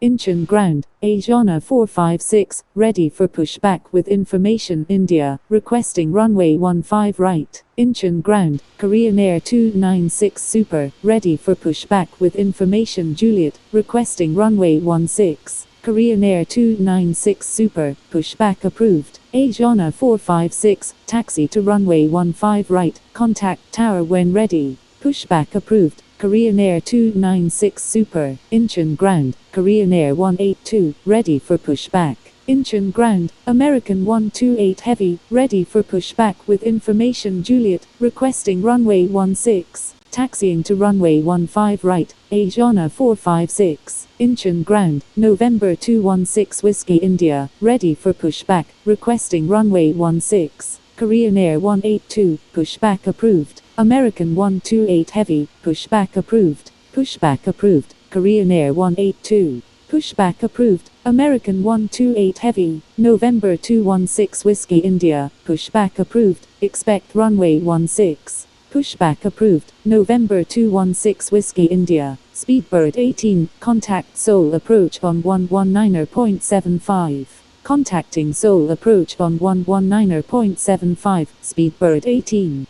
Incheon ground, Asiana 456, ready for pushback with information India, requesting runway 15 right. Incheon ground, Korean Air 296 Super, ready for pushback with information Juliet, requesting runway 16. Korean Air 296 Super, pushback approved. Asiana 456, taxi to runway 15 right, contact tower when ready. Pushback approved. Korean Air 296 Super, Incheon ground, Korean Air 182, ready for pushback. Incheon ground, American 128 Heavy, ready for pushback with information Juliet, requesting runway 16. Taxiing to runway 15 right, Asiana 456, Incheon ground, November 216 Whiskey India, ready for pushback, requesting runway 16. Korean Air 182, pushback approved. American 128 Heavy, pushback approved. Pushback approved. Korean Air 182, pushback approved. American 128 Heavy, November 216 Whiskey India, pushback approved. Expect runway 16. Pushback approved. November 216 Whiskey India, Speedbird 18, contact Seoul approach on 119.75. Contacting Seoul approach on 119.75, Speedbird 18.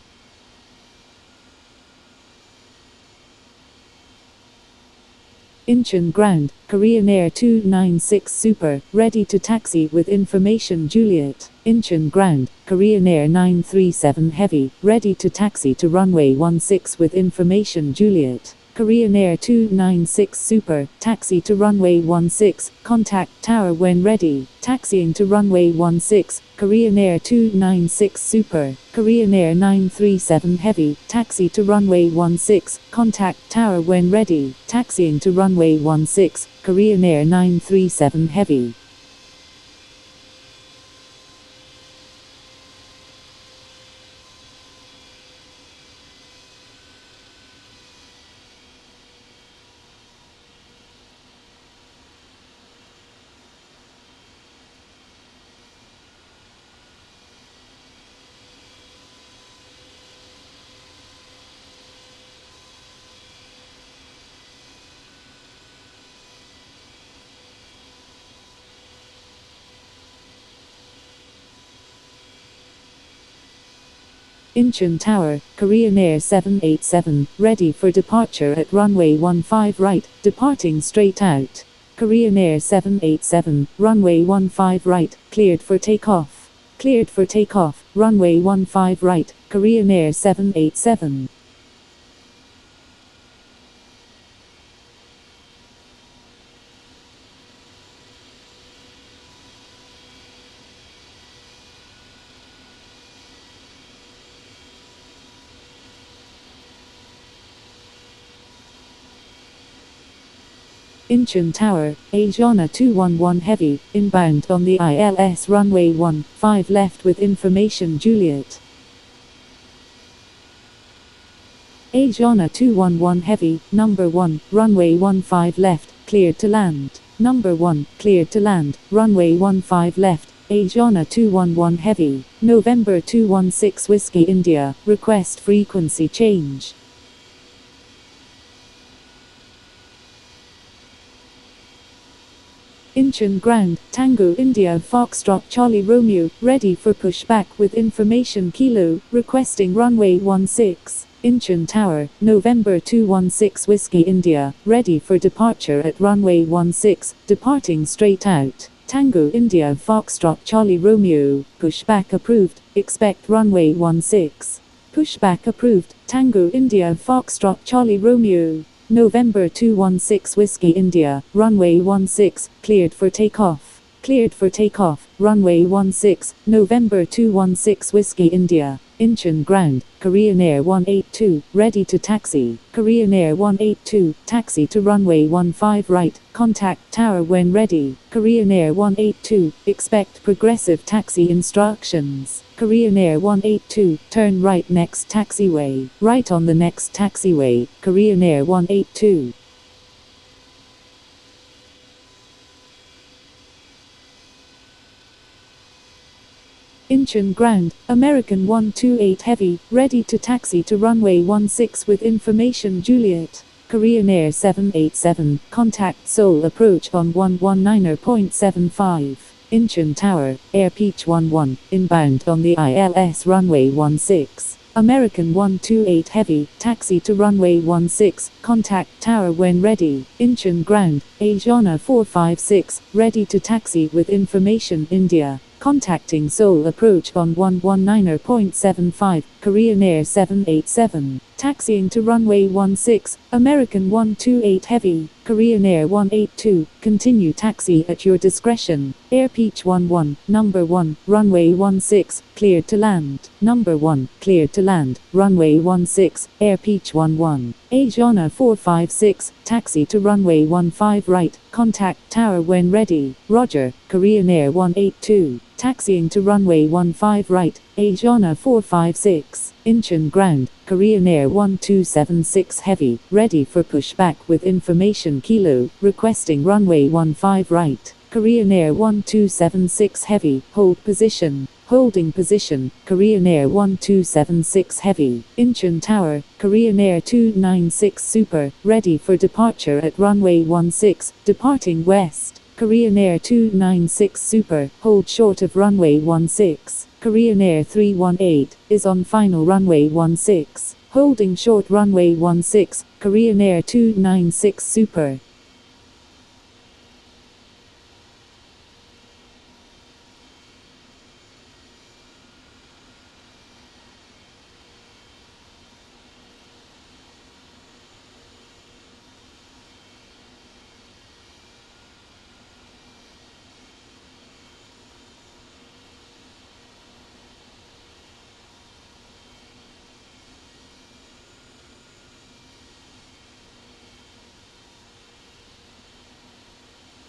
Incheon ground, Korean Air 296 Super, ready to taxi with information Juliet. Incheon ground, Korean Air 937 Heavy, ready to taxi to runway 16 with information Juliet. Korean Air 296 Super, taxi to runway 16, contact tower when ready. Taxiing to runway 16, Korean Air 296 Super, Korean Air 937 Heavy, taxi to runway 16, contact tower when ready. Taxiing to runway 16, Korean Air 937 Heavy. Incheon Tower, Korean Air 787, ready for departure at runway 15 right, departing straight out. Korean Air 787, runway 15 right, cleared for takeoff. Cleared for takeoff, runway 15 right, Korean Air 787. Incheon Tower, Asiana 211 Heavy, inbound on the ILS runway 15 left with information Juliet. Asiana 211 Heavy, number 1, runway 15 left, cleared to land. Number 1, cleared to land, runway 15 left, Asiana 211 Heavy, November 216 Whiskey India, request frequency change. Incheon ground, Tango India Foxtrot Charlie Romeo, ready for pushback with information Kilo, requesting runway 16. Incheon Tower, November 216 Whiskey India, ready for departure at runway 16, departing straight out. Tango India Foxtrot Charlie Romeo, pushback approved, expect runway 16. Pushback approved, Tango India Foxtrot Charlie Romeo. November 216 Whiskey India, runway 16, cleared for takeoff. Cleared for takeoff, runway 16, November 216 Whiskey India. Incheon ground, Korean Air 182, ready to taxi. Korean Air 182, taxi to runway 15 right, contact tower when ready. Korean Air 182, expect progressive taxi instructions. Korean Air 182, turn right next taxiway. Right on the next taxiway, Korean Air 182. Incheon ground, American 128 Heavy, ready to taxi to runway 16 with information Juliet. Korean Air 787, contact Seoul approach on 119.75. Incheon Tower, Air Peach 11, inbound on the ILS runway 16. American 128 Heavy, taxi to runway 16, contact tower when ready. Incheon ground, Asiana 456, ready to taxi with information India. Contacting Seoul approach on 119.75, Korean Air 787. Taxiing to runway 16, American 128 Heavy, Korean Air 182, continue taxi at your discretion. Air Peach 11, number 1, runway 16, cleared to land. Number 1, cleared to land, runway 16, Air Peach 11. Asiana 456, taxi to runway 15 right, contact tower when ready. Roger, Korean Air 182. Taxiing to runway 15 right, Asiana 456. Incheon ground, Korean Air 1276 Heavy, ready for pushback with information Kilo, requesting runway 15 right. Korean Air 1276 Heavy, hold position. Holding position, Korean Air 1276 Heavy. Incheon Tower, Korean Air 296 Super, ready for departure at runway 16, departing west. Korean Air 296 Super, hold short of runway 16. Korean Air 318, is on final runway 16. Holding short runway 16, Korean Air 296 Super.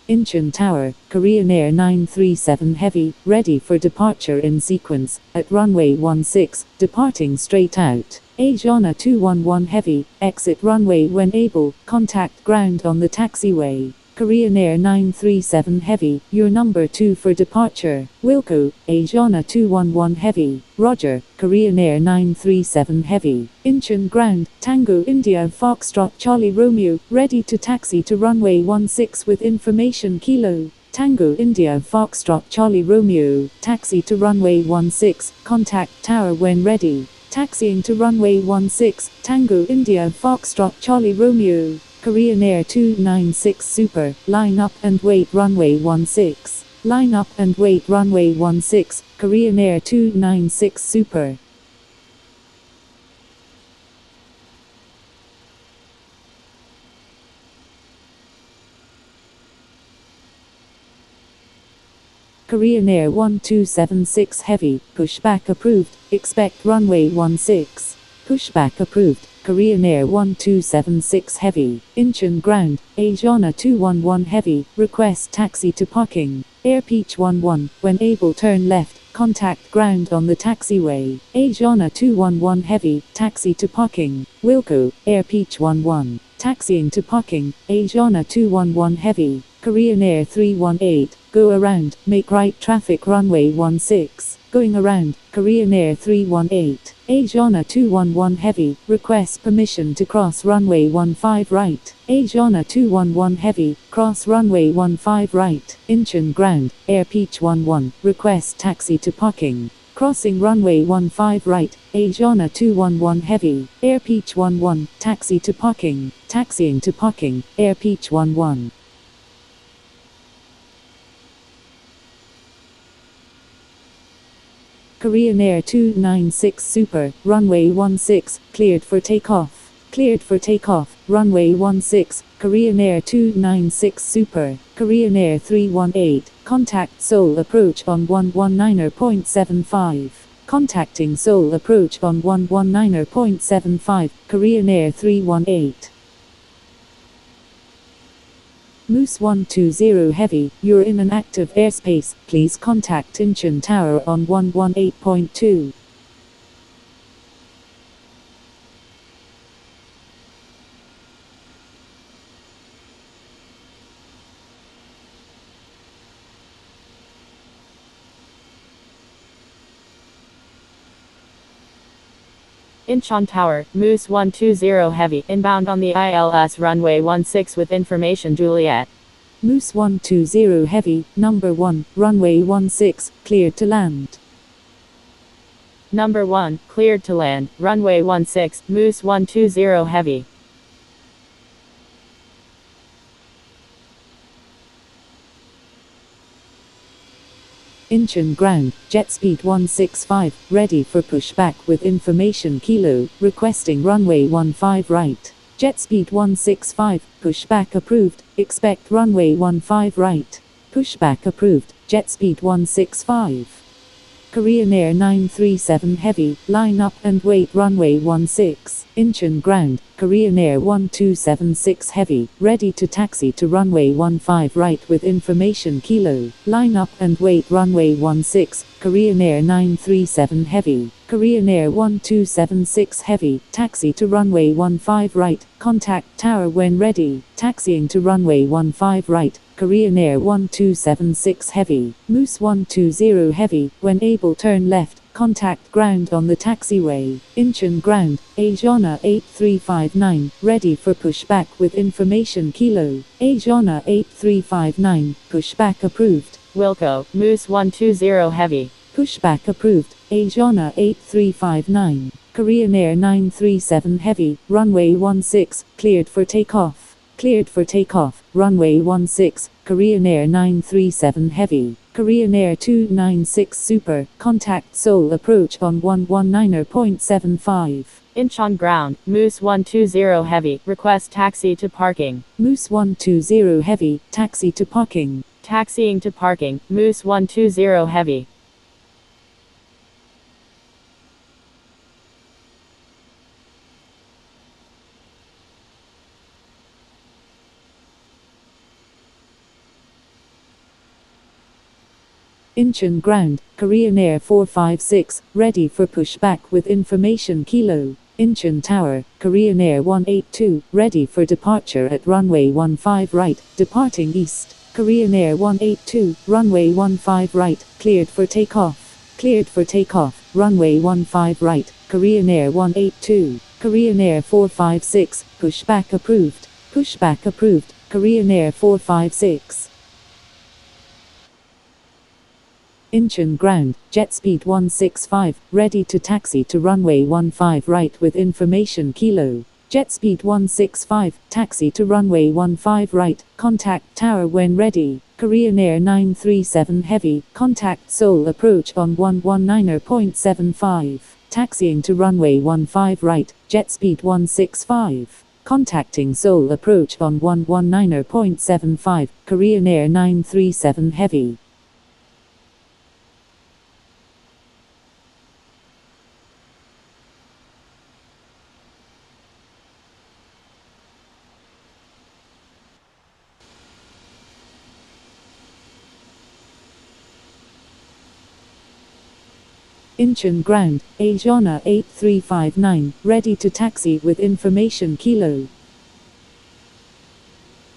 Incheon Tower, Korean Air 937 Heavy, ready for departure in sequence, at runway 16, departing straight out. Asiana 211 Heavy, exit runway when able, contact ground on the taxiway. Korean Air 937 Heavy, your number 2 for departure. Wilco, Asiana 211 Heavy. Roger, Korean Air 937 Heavy. Incheon ground, Tango India Foxtrot Charlie Romeo, ready to taxi to runway 16 with information Kilo. Tango India Foxtrot Charlie Romeo, taxi to runway 16, contact tower when ready. Taxiing to runway 16, Tango India Foxtrot Charlie Romeo. Korean Air 296 Super, line up and wait runway 16. Line up and wait runway 16, Korean Air 296 Super. Korean Air 1276 Heavy, pushback approved, expect runway 16. Pushback approved, Korean Air 1276 Heavy. Incheon ground, Asiana 211 Heavy, request taxi to parking. Air Peach 11, when able turn left, contact ground on the taxiway. Asiana 211 Heavy, taxi to parking. Wilco, Air Peach 11. Taxiing to parking, Asiana 211 Heavy. Korean Air 318, go around, make right traffic runway 16. Going around, Korean Air 318. Asiana 211 Heavy, request permission to cross runway 15 right. Asiana 211 Heavy, cross runway 15 right. Incheon ground, Air Peach 11, request taxi to parking. Crossing runway 15 right, Asiana 211 Heavy. Air Peach 11, taxi to parking. Taxiing to parking, Air Peach 11. Korean Air 296 Super, runway 16, cleared for takeoff. Cleared for takeoff, runway 16, Korean Air 296 Super. Korean Air 318, contact Seoul approach on 119.75. Contacting Seoul approach on 119.75, Korean Air 318. Moose 120 Heavy, you're in an active airspace, please contact Incheon Tower on 118.2. Incheon Tower, Moose 120 Heavy, inbound on the ILS runway 16 with information Juliet. Moose 120 Heavy, number 1, runway 16, cleared to land. Number 1, cleared to land, runway 16, Moose 120 Heavy. Incheon ground, jet speed 165, ready for pushback with information Kilo, requesting runway 15 right. Jet speed 165, pushback approved, expect runway 15 right. Pushback approved, jet speed 165. Korean Air 937 Heavy, line up and wait runway 16. Incheon ground, Korean Air 1276 Heavy, ready to taxi to runway 15 right with information Kilo. Line up and wait runway 16, Korean Air 937 Heavy. Korean Air 1276 Heavy, taxi to runway 15 right, contact tower when ready. Taxiing to runway 15 right, Korean Air 1276 Heavy. Moose 120 Heavy, when able turn left, contact ground on the taxiway. Incheon ground, Asiana 8359, ready for pushback with information Kilo. Asiana 8359, pushback approved. Wilco, Moose 120 Heavy. Pushback approved, Asiana 8359. Korean Air 937 Heavy, runway 16, cleared for takeoff. Cleared for takeoff, runway 16, Korean Air 937 Heavy. Korean Air 296 Super, contact Seoul approach on 119.75. Incheon ground, Moose 120 Heavy, request taxi to parking. Moose 120 Heavy, taxi to parking. Taxiing to parking, Moose 120 Heavy. Incheon ground, Korean Air 456, ready for pushback with information Kilo. Incheon Tower, Korean Air 182, ready for departure at runway 15 right, departing east. Korean Air 182, runway 15 right, cleared for takeoff. Cleared for takeoff, runway 15 right, Korean Air 182. Korean Air 456, pushback approved. Pushback approved, Korean Air 456. Incheon ground, jet speed 165, ready to taxi to runway 15 right with information Kilo. Jet speed 165, taxi to runway 15 right, contact tower when ready. Korean Air 937 Heavy, contact Seoul approach on 119.75. Taxiing to runway 15 right, jet speed 165. Contacting Seoul approach on 119.75, Korean Air 937 Heavy. Incheon ground, Asiana 8359, ready to taxi with information Kilo.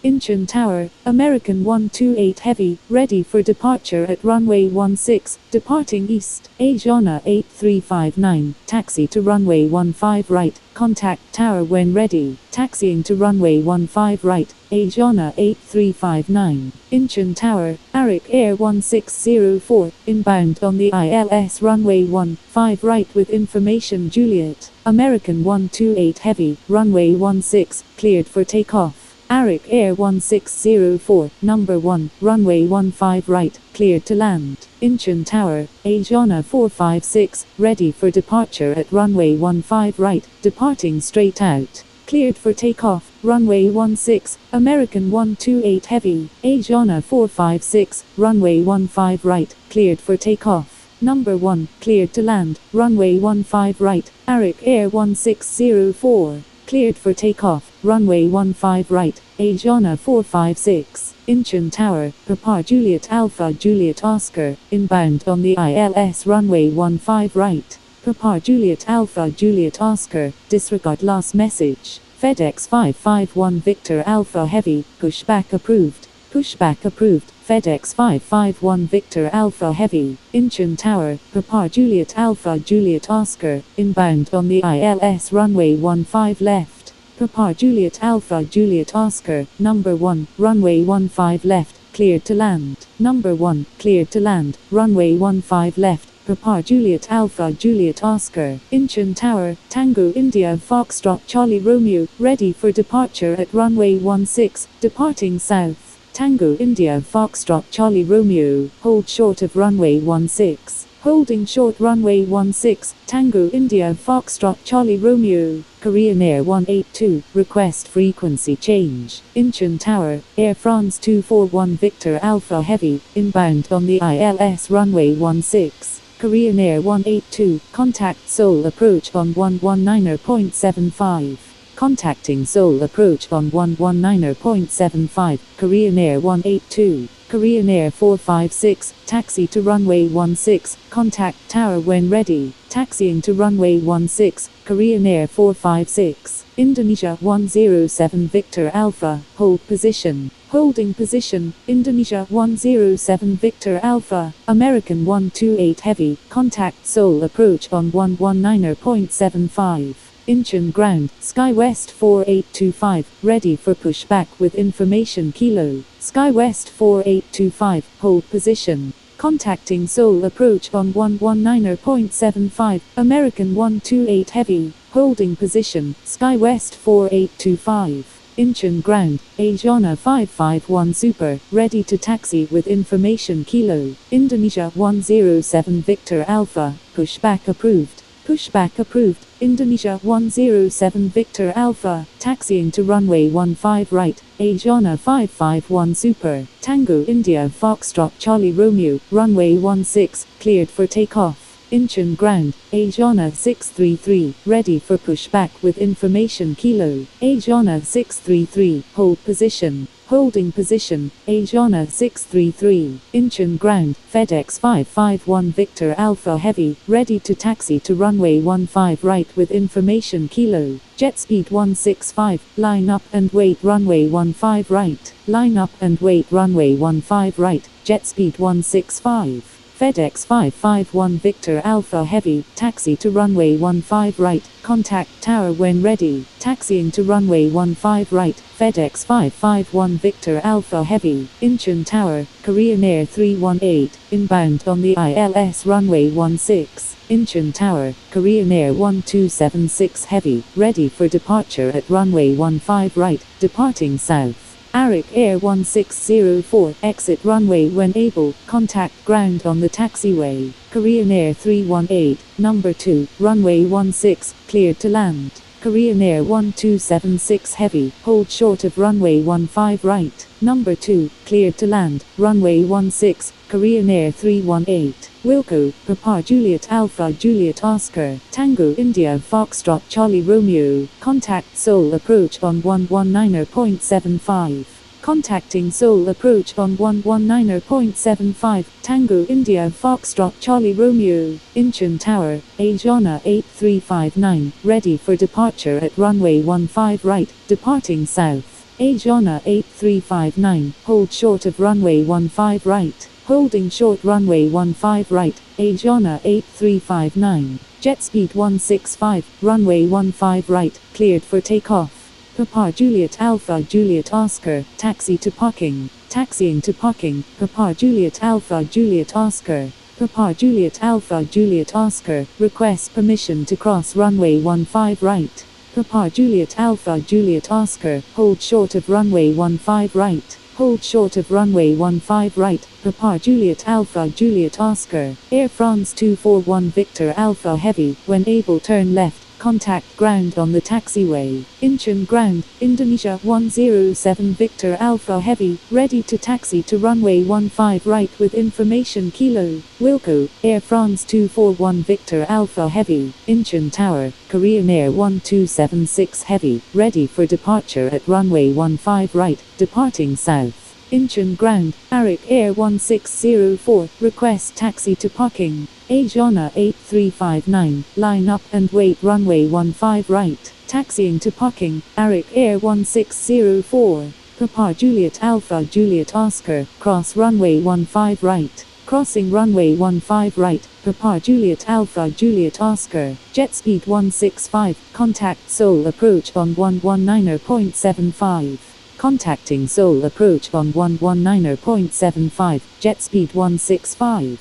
Incheon Tower, American 128 Heavy, ready for departure at runway 16, departing east. Asiana 8359, taxi to runway 15 right, contact tower when ready. Taxiing to runway 15 right, Asiana 8359. Incheon Tower, Arik Air 1604, inbound on the ILS runway 15 right with information Juliet. American 128 Heavy, runway 16, cleared for takeoff. Arik Air 1604, number 1, runway 15 right, cleared to land. Incheon Tower, Asiana 456, ready for departure at runway 15 right, departing straight out. Cleared for takeoff, runway 16, American 128 Heavy. Asiana 456, runway 15 right, cleared for takeoff. Number 1, cleared to land, runway 15 right, Arik Air 1604. Cleared for takeoff, runway 15 right, Asiana 456. Incheon Tower, Papa Juliet Alpha Juliet Oscar, inbound on the ILS runway 15 right. Papa Juliet Alpha Juliet Oscar, disregard last message. FedEx 551 Victor Alpha Heavy, pushback approved. Pushback approved. FedEx 551 Victor Alpha Heavy, Incheon Tower, Papa Juliet Alpha Juliet Oscar, inbound on the ILS runway 15 left. Papa Juliet Alpha Juliet Oscar, number 1, runway 15 left, cleared to land. Number 1, cleared to land, runway 15 left. Papa Juliet Alpha Juliet Oscar, Incheon Tower, Tango India Foxtrot Charlie Romeo, ready for departure at runway 16, departing south. Tango India Foxtrot Charlie Romeo, hold short of runway 16. Holding short runway 16, Tango India Foxtrot Charlie Romeo, Korean Air 182, request frequency change. Incheon Tower, Air France 241 Victor Alpha Heavy, inbound on the ILS runway 16. Korean Air 182, contact Seoul approach on 119.75. Contacting Seoul approach on 119.75, Korean Air 182. Korean Air 456, taxi to runway 16, contact tower when ready, taxiing to runway 16, Korean Air 456, Indonesia 107 Victor Alpha, hold position, holding position, Indonesia 107 Victor Alpha, American 128 Heavy, contact Seoul approach on 119.75. Incheon ground, SkyWest 4825, ready for pushback with information Kilo. SkyWest 4825, hold position. Contacting Seoul approach on 119.75, American 128 Heavy, holding position, SkyWest 4825. Incheon ground, Asiana 551 Super, ready to taxi with information Kilo. Indonesia 107 Victor Alpha, pushback approved. Pushback approved. Indonesia 107 Victor Alpha, taxiing to runway 15 right, Asiana 551 Super, Tango India Foxtrot Charlie Romeo, runway 16, cleared for takeoff. Incheon ground, Asiana 633, ready for pushback with information Kilo. Asiana 633, hold position. Holding position, Asiana 633, Incheon ground, FedEx 551 Victor Alpha Heavy, ready to taxi to runway 15 right with information Kilo. Jet speed 165, line up and wait runway 15 right, line up and wait runway 15 right, jet speed 165. FedEx 551 Victor Alpha Heavy, taxi to runway 15 right, contact tower when ready, taxiing to runway 15 right, FedEx 551 Victor Alpha Heavy, Incheon Tower, Korean Air 318, inbound on the ILS runway 16, Incheon Tower, Korean Air 1276 Heavy, ready for departure at runway 15 right, departing south. Arik Air 1604, exit runway when able, contact ground on the taxiway. Korean Air 318, number 2, runway 16, cleared to land. Korean Air 1276 Heavy, hold short of runway 15 right. Number 2, cleared to land, runway 16, Korean Air 318. Wilco, Papa Juliet Alpha Juliet Oscar, Tango India Foxtrot Charlie Romeo, contact Seoul approach on 119.75. Contacting Seoul approach on 119.75, Tango India Foxtrot Charlie Romeo, Incheon Tower, Asiana 8359, ready for departure at runway 15 right, departing south. Asiana 8359, hold short of runway 15 right. Holding short runway 15 right, Asiana 8359, jet speed 165, runway 15 right, cleared for takeoff. Papa Juliet Alpha Juliet Oscar, taxi to parking, taxiing to parking, Papa Juliet Alpha Juliet Oscar. Papa Juliet Alpha Juliet Oscar, request permission to cross runway 15 right. Papa Juliet Alpha Juliet Oscar, hold short of runway 15 right. Hold short of runway 15 right, Papa Juliet Alpha Juliet Oscar, Air France 241 Victor Alpha Heavy, when able turn left, contact ground on the taxiway. Incheon ground, Indonesia 107 Victor Alpha Heavy, ready to taxi to runway 15 right with information Kilo. Wilco, Air France 241 Victor Alpha Heavy, Incheon Tower, Korean Air 1276 Heavy, ready for departure at runway 15 right, departing south. Incheon ground, Arik Air 1604, request taxi to parking. Asiana 8359, line up and wait runway 15 right, taxiing to parking, Arik Air 1604. Papa Juliet Alpha Juliet Oscar, cross runway 15 right. Crossing runway 15 right, Papa Juliet Alpha Juliet Oscar, jet speed 165, contact Seoul approach on 119.75. Contacting Seoul approach on 119.75, jet speed 165.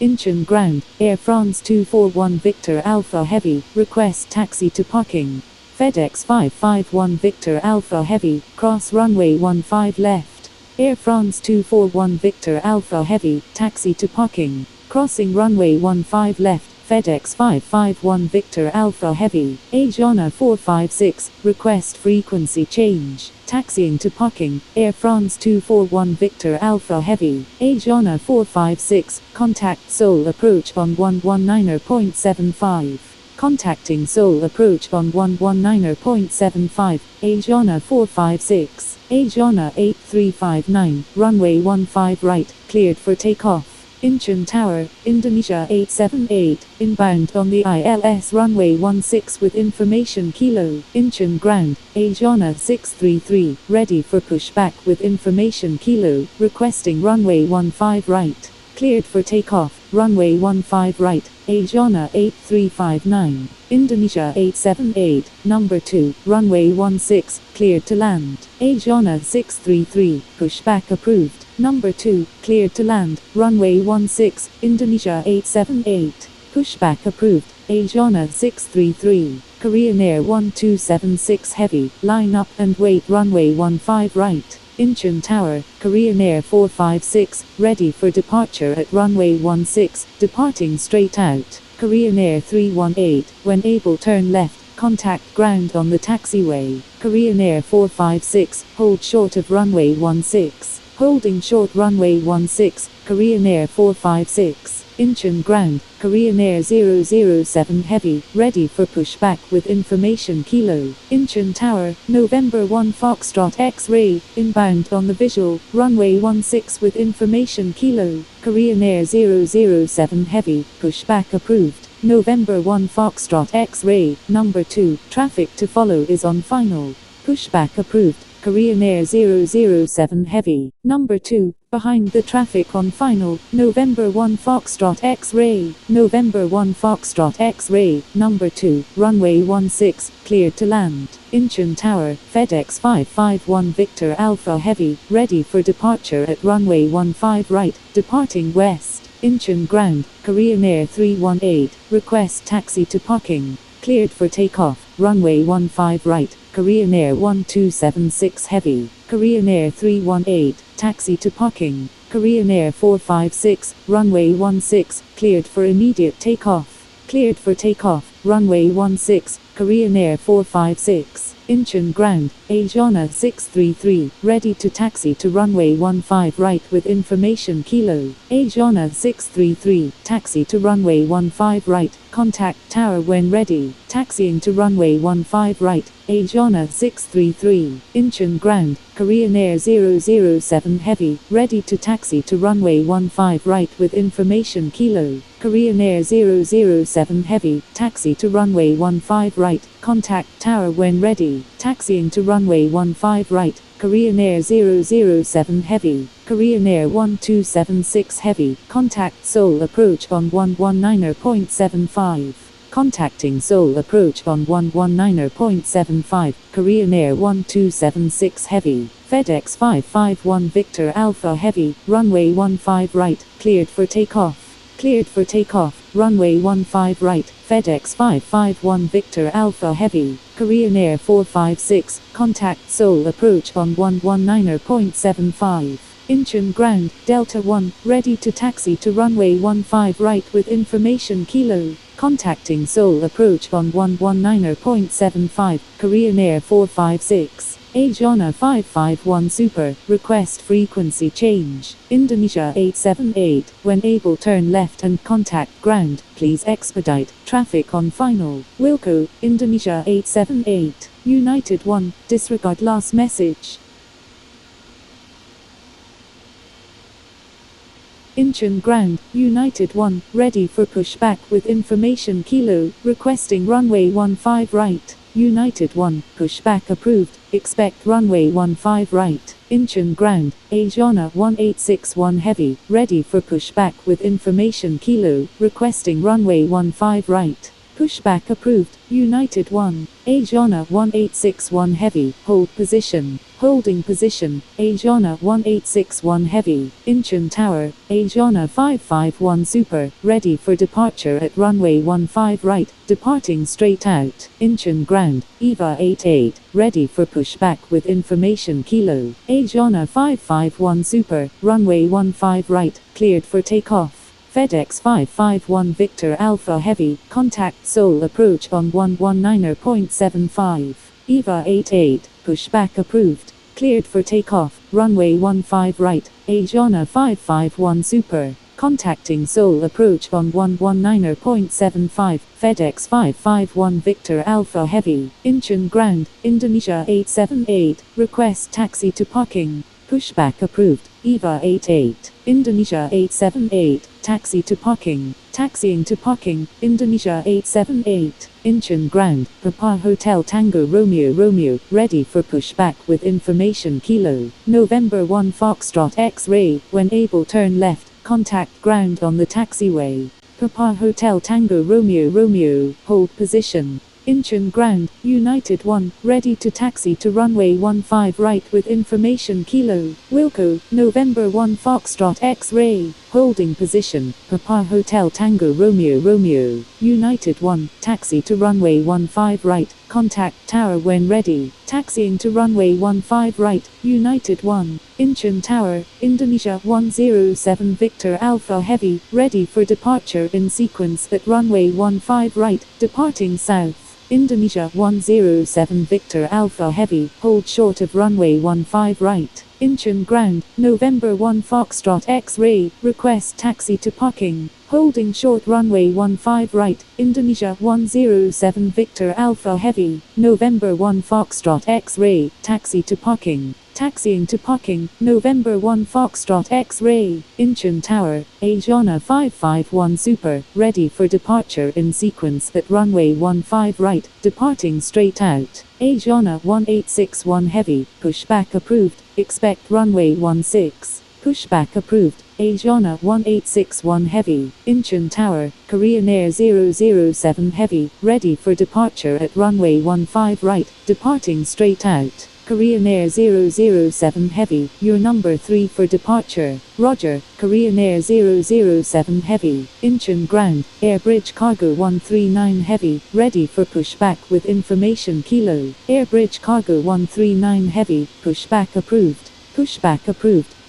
Incheon ground, Air France 241 Victor Alpha Heavy, request taxi to parking. FedEx 551 Victor Alpha Heavy, cross runway 15 left. Air France 241 Victor Alpha Heavy, taxi to parking. Crossing runway 15 left, FedEx 551 Victor Alpha Heavy, Asiana 456, request frequency change. Taxiing to parking, Air France 241 Victor Alpha Heavy, Asiana 456, contact Seoul approach on 119.75. Contacting Seoul approach on 119.75, Asiana 456, Asiana 8359, runway 15 right, cleared for takeoff. Incheon Tower, Indonesia 878, inbound on the ILS runway 16 with information Kilo. Incheon ground, Asiana 633, ready for pushback with information Kilo, requesting runway 15 right. Cleared for takeoff, runway 15 right, Asiana 8359, Indonesia 878, number 2, runway 16, cleared to land. Asiana 633, pushback approved, number 2, cleared to land, runway 16, Indonesia 878, pushback approved, Asiana 633, Korean Air 1276 Heavy, line up and wait runway 15 right. Incheon Tower, Korean Air 456, ready for departure at runway 16, departing straight out. Korean Air 318, when able turn left, contact ground on the taxiway. Korean Air 456, hold short of runway 16. Holding short runway 16, Korean Air 456. Incheon ground, Korean Air 007 Heavy, ready for pushback with information Kilo. Incheon Tower, November 1 Foxtrot X-Ray, inbound on the visual, runway 16 with information Kilo. Korean Air 007 Heavy, pushback approved. November 1 Foxtrot X-Ray, number 2, traffic to follow is on final. Pushback approved. Korean Air 007 Heavy, number 2, behind the traffic on final, November 1 Foxtrot X-Ray, November 1 Foxtrot X-Ray, number 2, runway 16, cleared to land. Incheon Tower, FedEx 551 Victor Alpha Heavy, ready for departure at runway 15 right, departing west. Incheon ground, Korean Air 318, request taxi to parking. Cleared for takeoff, runway 15 right, Korean Air 1276 Heavy, Korean Air 318, taxi to parking, Korean Air 456, runway 16, cleared for immediate takeoff. Cleared for takeoff, runway 16, Korean Air 456, Incheon ground, Asiana 633, ready to taxi to runway 15 right with information Kilo. Asiana 633, taxi to runway 15 right, contact tower when ready. Taxiing to runway 15 right, Asiana 633, Incheon ground, Korean Air 007 Heavy, ready to taxi to runway 15 right with information Kilo. Korean Air 007 Heavy, taxi to runway 15 right, contact tower when ready. Taxiing to runway 15 right, Korean Air 007 Heavy, Korean Air 1276 Heavy, contact Seoul approach on 119.75. Contacting Seoul approach on 119.75, Korean Air 1276 Heavy, FedEx 551 Victor Alpha Heavy, runway 15 right, cleared for takeoff. Cleared for takeoff, runway 15 right, FedEx 551 Victor Alpha Heavy, Korean Air 456, contact Seoul approach on 119.75. Incheon ground, Delta 1, ready to taxi to runway 15 right with information Kilo. Contacting Seoul approach on 119.75, Korean Air 456. Asiana 551 Super, request frequency change. Indonesia 878, when able turn left and contact ground, please expedite, traffic on final. Wilco, Indonesia 878, United 1, disregard last message. Incheon ground, United 1, ready for pushback with information Kilo, requesting runway 15 right. United 1, pushback approved, expect runway 15 right, Incheon ground, Asiana 1861 heavy, ready for pushback with information Kilo, requesting runway 15 right. Pushback approved, United 1, Asiana 1861 heavy, hold position, holding position, Asiana 1861 heavy, Incheon tower, Asiana 551 super, ready for departure at runway 15 right, departing straight out, Incheon ground, EVA 88, ready for pushback with information Kilo, Asiana 551 super, runway 15 right, cleared for takeoff. FedEx 551 Victor Alpha Heavy, contact Seoul approach on 119.75. EVA 88, pushback approved, cleared for takeoff, runway 15 right, Asiana 551 Super, contacting Seoul approach on 119.75. FedEx 551 Victor Alpha Heavy, Incheon ground, Indonesia 878, request taxi to parking, pushback approved, EVA 88, Indonesia 878, taxi to parking, taxiing to parking, Indonesia 878, Incheon ground, Papa Hotel Tango Romeo, ready for pushback with information Kilo, November 1 Foxtrot X-ray, when able turn left, contact ground on the taxiway, Papa Hotel Tango Romeo, hold position. Incheon ground, United 1, ready to taxi to runway 15 right with information Kilo, Wilco, November 1 Foxtrot X-ray, holding position, Papa Hotel Tango Romeo, United 1, taxi to runway 15 right, contact tower when ready, taxiing to runway 15 right, United 1, Incheon tower, Indonesia 107 Victor Alpha Heavy, ready for departure in sequence at runway 15 right, departing south. Indonesia 107 Victor Alpha Heavy, hold short of runway 15 right. Incheon ground, November 1 Foxtrot X-ray, request taxi to parking, holding short runway 15 right. Indonesia 107 Victor Alpha Heavy, November 1 Foxtrot X-ray, taxi to parking. Taxiing to parking, November 1 Foxtrot X-ray, Incheon tower, Asiana 551 super, ready for departure in sequence at runway 15 right, departing straight out, Asiana 1861 heavy, pushback approved, expect runway 16, pushback approved, Asiana 1861 heavy, Incheon tower, Korean Air 007 heavy, ready for departure at runway 15 right, departing straight out. Korean Air 007 Heavy, your number 3 for departure, Roger, Korean Air 007 Heavy, Incheon ground, Airbridge Cargo 139 Heavy, ready for pushback with information Kilo, Airbridge Cargo 139 Heavy, pushback approved,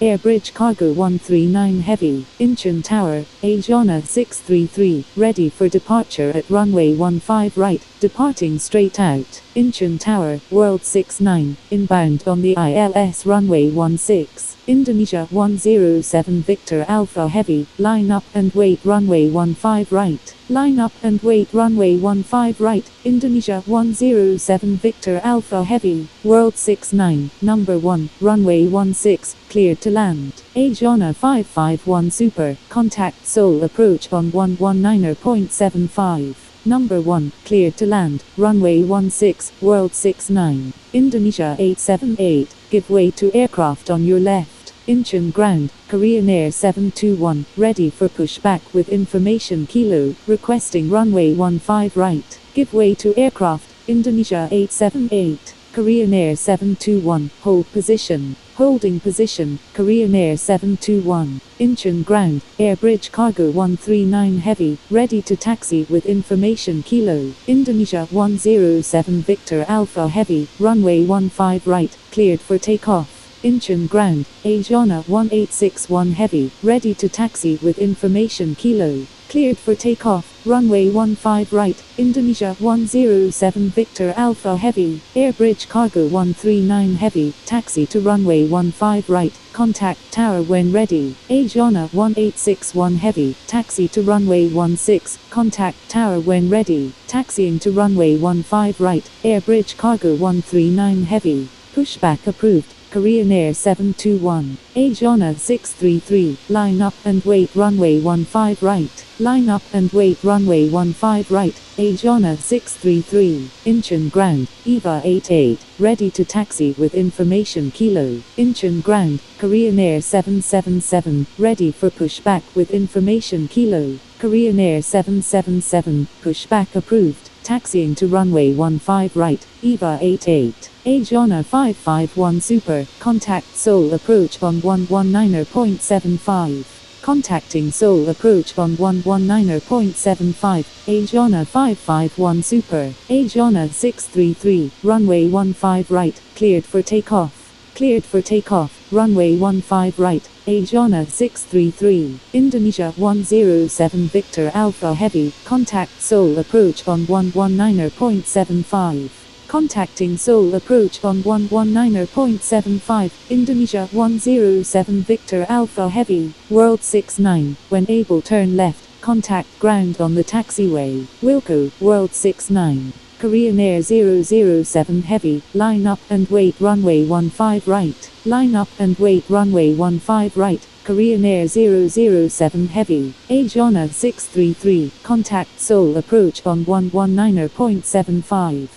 Airbridge Cargo 139 Heavy, Incheon Tower, Asiana 633, ready for departure at runway 15 right, departing straight out, Incheon Tower, World 69, inbound on the ILS runway 16, Indonesia 107 Victor Alpha Heavy, line up and wait runway 15 right, line up and wait runway 15 right, Indonesia 107 Victor Alpha Heavy, World 69, number 1, runway 16, cleared to land, Asiana 551 Super, contact Seoul approach on 119.75. Number 1, cleared to land, runway 16, World 69, Indonesia 878, give way to aircraft on your left, Incheon ground, Korean Air 721, ready for pushback with information Kilo, requesting runway 15 right, give way to aircraft, Indonesia 878, Korean Air 721, hold position. Holding position, Korean Air 721, Incheon ground, Airbridge Cargo 139 Heavy, ready to taxi with information Kilo, Indonesia 107 Victor Alpha Heavy, runway 15 right, cleared for takeoff, Incheon ground, Asiana 1861 Heavy, ready to taxi with information Kilo, cleared for takeoff, runway 15 right, Indonesia 107 Victor Alpha Heavy, Airbridge Cargo 139 Heavy, taxi to runway 15 right, contact tower when ready, Asiana 1861 Heavy, taxi to runway 16, contact tower when ready, taxiing to runway 15 right, Airbridge Cargo 139 Heavy, pushback approved, Korean Air 721, Asiana 633, line up and wait runway 15 right, line up and wait runway 15 right, Asiana 633, Incheon ground, EVA 88, ready to taxi with information Kilo, Incheon ground, Korean Air 777, ready for pushback with information Kilo, Korean Air 777, pushback approved, taxiing to runway 15 right, EVA 88. Asiana 551 Super, contact Seoul approach on 119.75. Contacting Seoul approach on 119.75, Asiana 551 Super, Asiana 633, runway 15 right, cleared for takeoff. Cleared for takeoff, runway 15 right, Asiana 633, Indonesia 107 Victor Alpha Heavy, contact Seoul approach on 119.75. Contacting Seoul approach on 119.75, Indonesia 107 Victor Alpha Heavy, World 69, when able turn left, contact ground on the taxiway, Wilco, World 69. Korean Air 007 Heavy, line up and wait runway 15 right, line up and wait runway 15 right, Korean Air 007 Heavy, Asiana 633, contact Seoul approach on 119.75.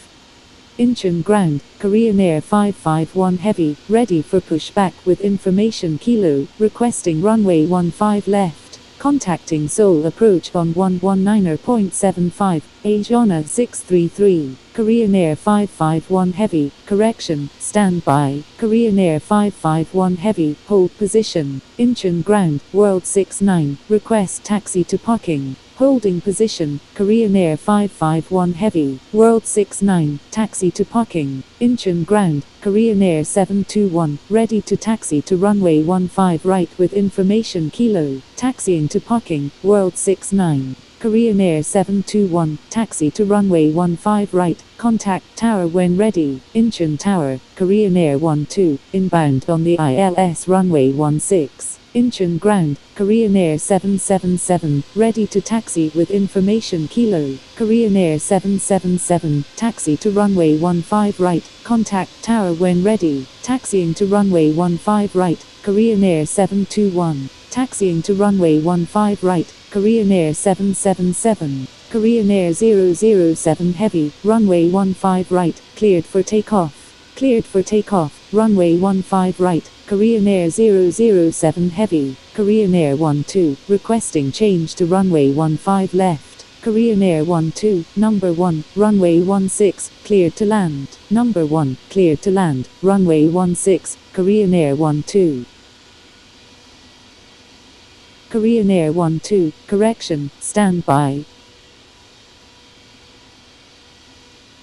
Incheon ground, Korean Air 551 Heavy, ready for pushback with information Kilo, requesting runway 15 left, contacting Seoul approach on 119.75, Asiana 633, Korean Air 551 Heavy, correction, standby, Korean Air 551 Heavy, hold position, Incheon ground, World 69, request taxi to parking. Holding position, Korean Air 551 Heavy, World 69, taxi to parking, Incheon ground, Korean Air 721, ready to taxi to runway 15 right with information Kilo, taxiing to parking, World 69. Korean Air 721, taxi to runway 15 right, contact tower when ready, Incheon Tower, Korean Air 12, inbound on the ILS runway 16. Incheon ground, Korean Air 777, ready to taxi with information Kilo, Korean Air 777, taxi to runway 15 right, contact tower when ready, taxiing to runway 15 right, Korean Air 721, taxiing to runway 15 right, Korean Air 777, Korean Air 007 Heavy, runway 15 right, cleared for takeoff. Cleared for takeoff, runway 15 right, Korean Air 007 Heavy, Korean Air 12, requesting change to runway 15 left, Korean Air 12, number 1, runway 16, cleared to land, number 1, cleared to land, runway 16, Korean Air 12. Korean Air 12, correction, standby.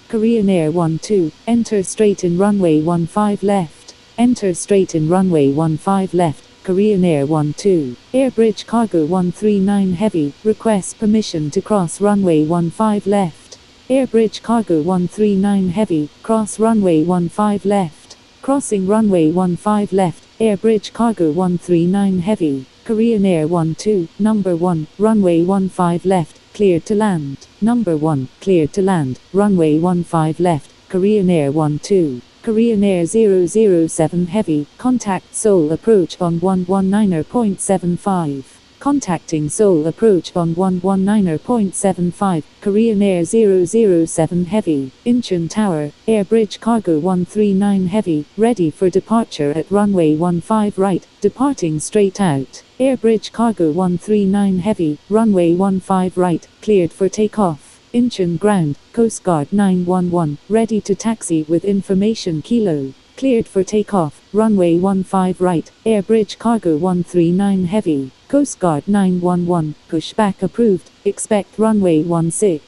Korean Air 12, enter straight in runway 15 left, enter straight in runway 15 left, Korean Air 12, Airbridge Cargo 139 Heavy, request permission to cross runway 15 left, Airbridge Cargo 139 Heavy, cross runway 15 left, crossing runway 15 left, Airbridge Cargo 139 Heavy, Korean Air 12, number 1, runway 15 left, cleared to land, number 1, cleared to land, runway 15 left, Korean Air 12, Korean Air 007 Heavy, contact Seoul approach on 119.75, contacting Seoul approach on 119.75, Korean Air 007 Heavy, Incheon Tower, Airbridge Cargo 139 Heavy, ready for departure at runway 15 right, departing straight out. Airbridge Cargo 139 Heavy, runway 15 right, cleared for takeoff. Incheon ground, Coast Guard 911, ready to taxi with information Kilo. Cleared for takeoff, runway 15 right, Airbridge Cargo 139 Heavy, Coast Guard 911, pushback approved, expect runway 16.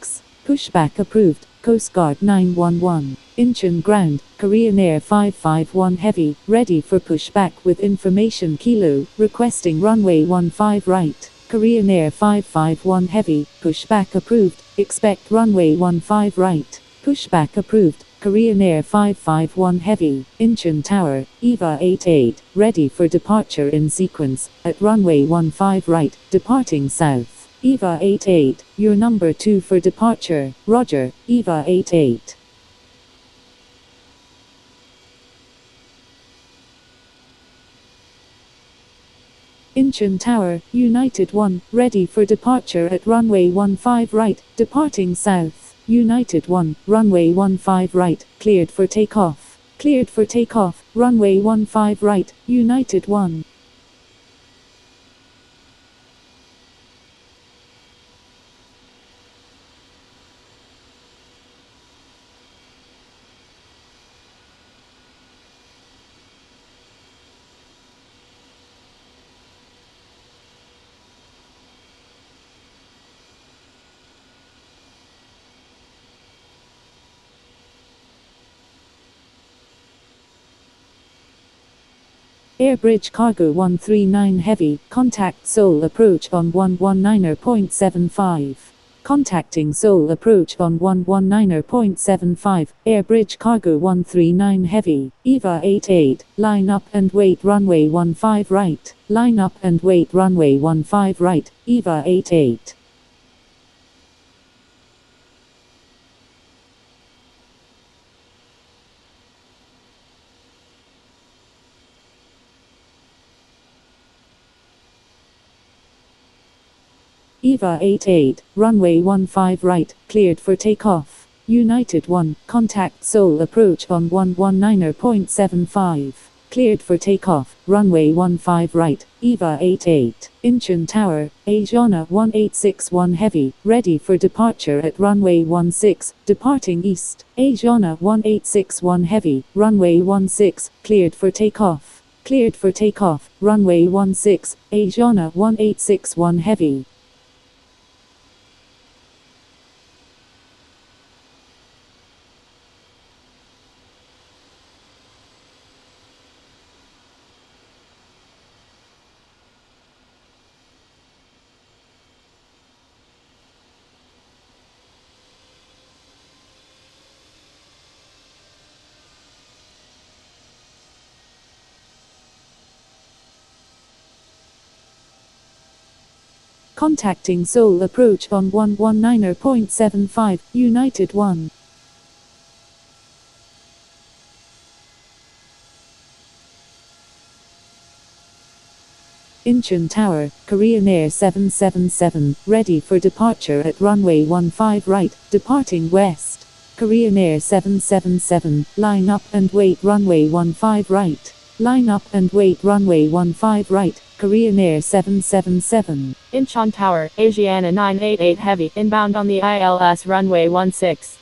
Pushback approved, Coast Guard 911. Incheon ground, Korean Air 551 Heavy, ready for pushback with information Kilo, requesting runway 15 right. Korean Air 551 Heavy, pushback approved, expect runway 15 right. Pushback approved, Korean Air 551 Heavy, Incheon Tower, EVA 88, ready for departure in sequence, at runway 15 right, departing south. EVA 88, your number 2 for departure, roger, EVA 88. Incheon Tower, United 1, ready for departure at runway 15 right, departing south. United 1, runway 15 right, cleared for takeoff. Cleared for takeoff, runway 15 right, United 1. Airbridge Cargo 139 Heavy, contact Seoul approach on 119.75. Contacting Seoul approach on 119.75, Airbridge Cargo 139 Heavy, EVA 88, line up and wait runway 15 right, line up and wait runway 15 right, EVA 88. EVA 88, runway 15 right, cleared for takeoff. United 1, contact Seoul approach on 119.75. Cleared for takeoff, runway 15 right, EVA 88. Incheon Tower, Asiana 1861 Heavy, ready for departure at runway 16, departing east. Asiana 1861 Heavy, runway 16, cleared for takeoff. Cleared for takeoff, runway 16, Asiana 1861 Heavy. Contacting Seoul approach on 119.75, United 1. Incheon Tower, Korean Air 777, ready for departure at runway 15 right, departing west. Korean Air 777, line up and wait runway 15 right. Line up and wait runway 15 right, Korean Air 777. Incheon Tower, Asiana 988 Heavy, inbound on the ILS runway 16.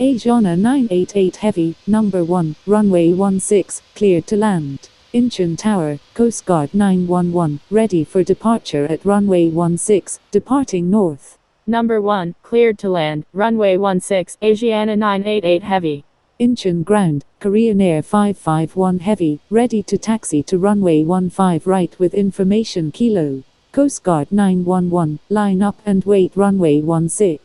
Asiana 988 Heavy, number 1, runway 16, cleared to land. Incheon Tower, Coast Guard 911, ready for departure at runway 16, departing north. Number 1, cleared to land, runway 16, Asiana 988 Heavy. Incheon Ground, Korean Air 551 Heavy, ready to taxi to runway 15 right with information Kilo. Coast Guard 911, line up and wait runway 16.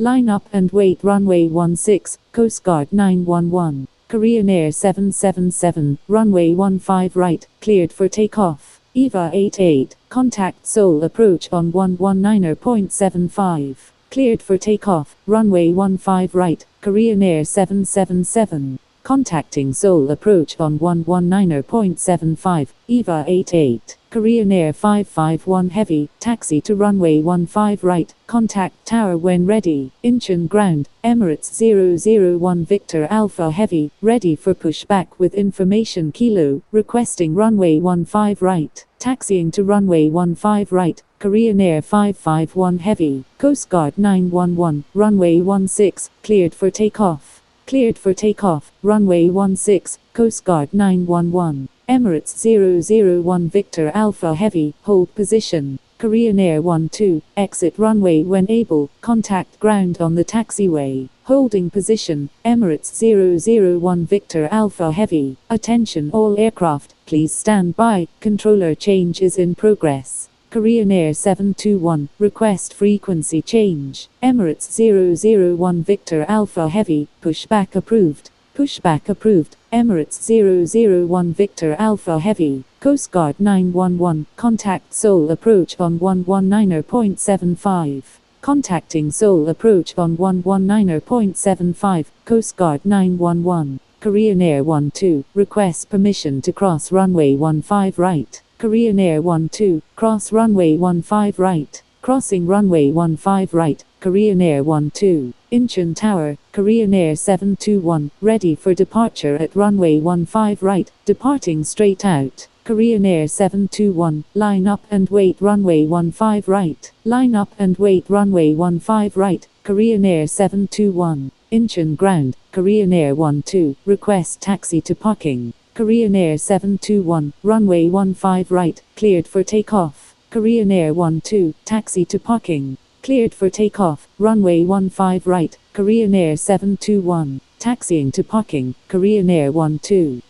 Line up and wait runway 16, Coast Guard 911. Korean Air 777, runway 15 right, cleared for takeoff. EVA 88, contact Seoul approach on 119.75. Cleared for takeoff, runway 15 right, Korean Air 777. Contacting Seoul approach on 119.75, EVA 88. Korean Air 551 Heavy, taxi to runway 15 right, contact tower when ready. Incheon Ground, Emirates 001 Victor Alpha Heavy, ready for pushback with information Kilo, requesting runway 15 right. Taxiing to runway 15 right, Korean Air 551 Heavy, Coast Guard 911, runway 16, cleared for takeoff. Cleared for takeoff, runway 16, Coast Guard 911. Emirates 001 Victor Alpha Heavy, hold position. Korean Air 12, exit runway when able, contact ground on the taxiway. Holding position, Emirates 001 Victor Alpha Heavy. Attention all aircraft, please stand by, controller change is in progress. Korean Air 721, request frequency change. Emirates 001 Victor Alpha Heavy, pushback approved. Pushback approved. Emirates 001 Victor Alpha Heavy, Coast Guard 911, contact Seoul approach on 119.75. Contacting Seoul approach on 119.75, Coast Guard 911. Korean Air 12, requests permission to cross runway 15 right. Korean Air 12, cross runway 15 right. Crossing runway 15 right, Korean Air 12. Incheon Tower, Korean Air 721, ready for departure at runway 15 right, departing straight out. Korean Air 721, line up and wait runway 15 right. Line up and wait runway 15 right, Korean Air 721. Incheon Ground, Korean Air 12, request taxi to parking. Korean Air 721, runway 15 right, cleared for takeoff. Korean Air 12, taxi to parking. Cleared for takeoff, runway 15 right, Korean Air 721. Taxiing to parking, Korean Air 12.